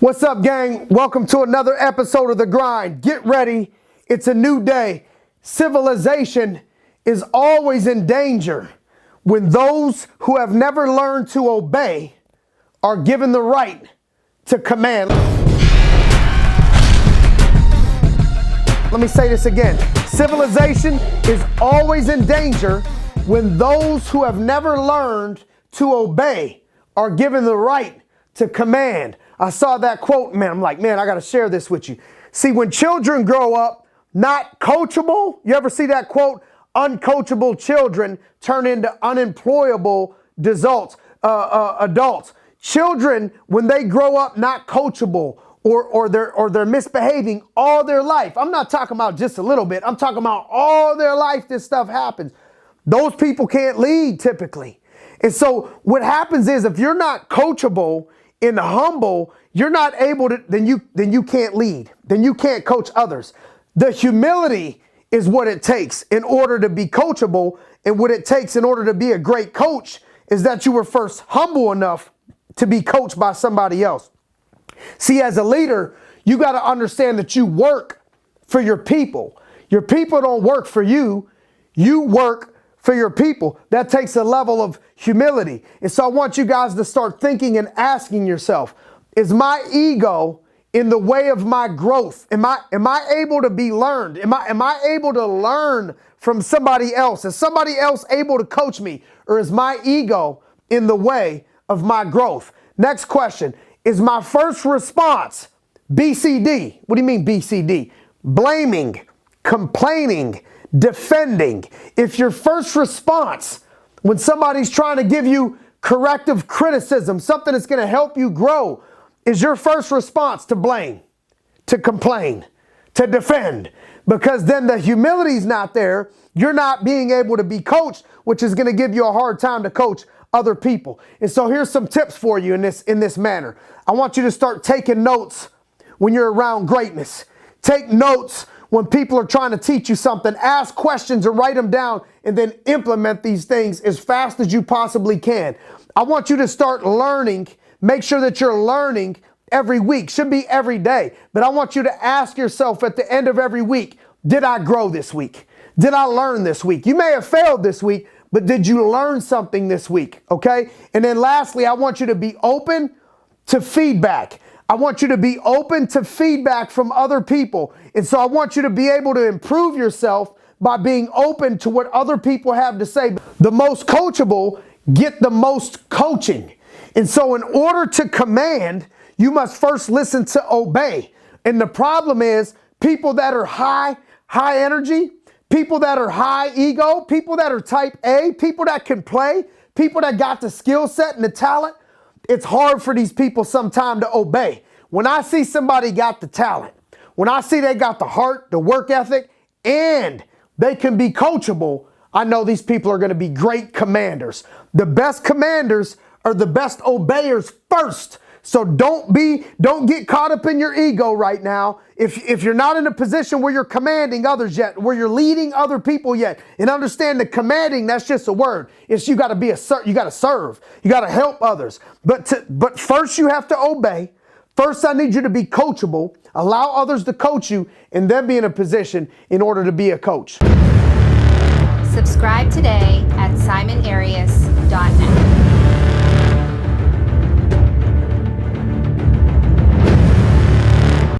What's up, gang? Welcome to another episode of The Grind. Get ready. It's a new day. Civilization is always in danger when those who have never learned to obey are given the right to command. Let me say this again. Civilization is always in danger when those who have never learned to obey are given the right to command. I saw that quote, man. I'm like, man, I got to share this with you. See, when children grow up not coachable, you ever see that quote? Uncoachable children turn into unemployable adults. Children, when they grow up not coachable or they're misbehaving all their life. I'm not talking about just a little bit. I'm talking about all their life this stuff happens. Those people can't lead typically. And so what happens is if you're not coachable and humble, you're not able to, then you can't lead. Then you can't coach others. The humility is what it takes in order to be coachable, and what it takes in order to be a great coach is that you were first humble enough to be coached by somebody else. See, as a leader, you got to understand that you work for your people. Your people don't work for you. You work for your people. That takes a level of humility. And so I want you guys to start thinking and asking yourself, is my ego in the way of my growth? Am I able to be learned? Am I able to learn from somebody else? Is somebody else able to coach me? Or is my ego in the way of my growth? Next question, is my first response BCD? What do you mean BCD? Blaming, complaining, defending. If your first response when somebody's trying to give you corrective criticism, something that's going to help you grow, is your first response to blame, to complain, to defend, because then the humility's not there. You're not being able to be coached, which is going to give you a hard time to coach other people. And so here's some tips for you in this manner. I want you to start taking notes when you're around greatness. Take notes when people are trying to teach you something. Ask questions or write them down, and then implement these things as fast as you possibly can. I want you to start learning. Make sure that you're learning every week. Should be every day. But I want you to ask yourself at the end of every week, did I grow this week? Did I learn this week? You may have failed this week, but did you learn something this week? Okay? And then lastly, I want you to be open to feedback. I want you to be open to feedback from other people. And so I want you to be able to improve yourself by being open to what other people have to say. The most coachable get the most coaching. And so in order to command, you must first listen to obey. And the problem is people that are high energy, people that are high ego, people that are type A, people that can play, people that got the skill set and the talent, it's hard for these people sometimes to obey. When I see somebody got the talent, when I see they got the heart, the work ethic, and they can be coachable, I know these people are going to be great commanders. The best commanders are the best obeyers first. So don't get caught up in your ego right now. If you're not in a position where you're commanding others yet, where you're leading other people yet, and understand that commanding, that's just a word. It's you got to you got to serve. You got to help others. But first you have to obey. First, I need you to be coachable. Allow others to coach you, and then be in a position in order to be a coach. Subscribe today at simonarias.net.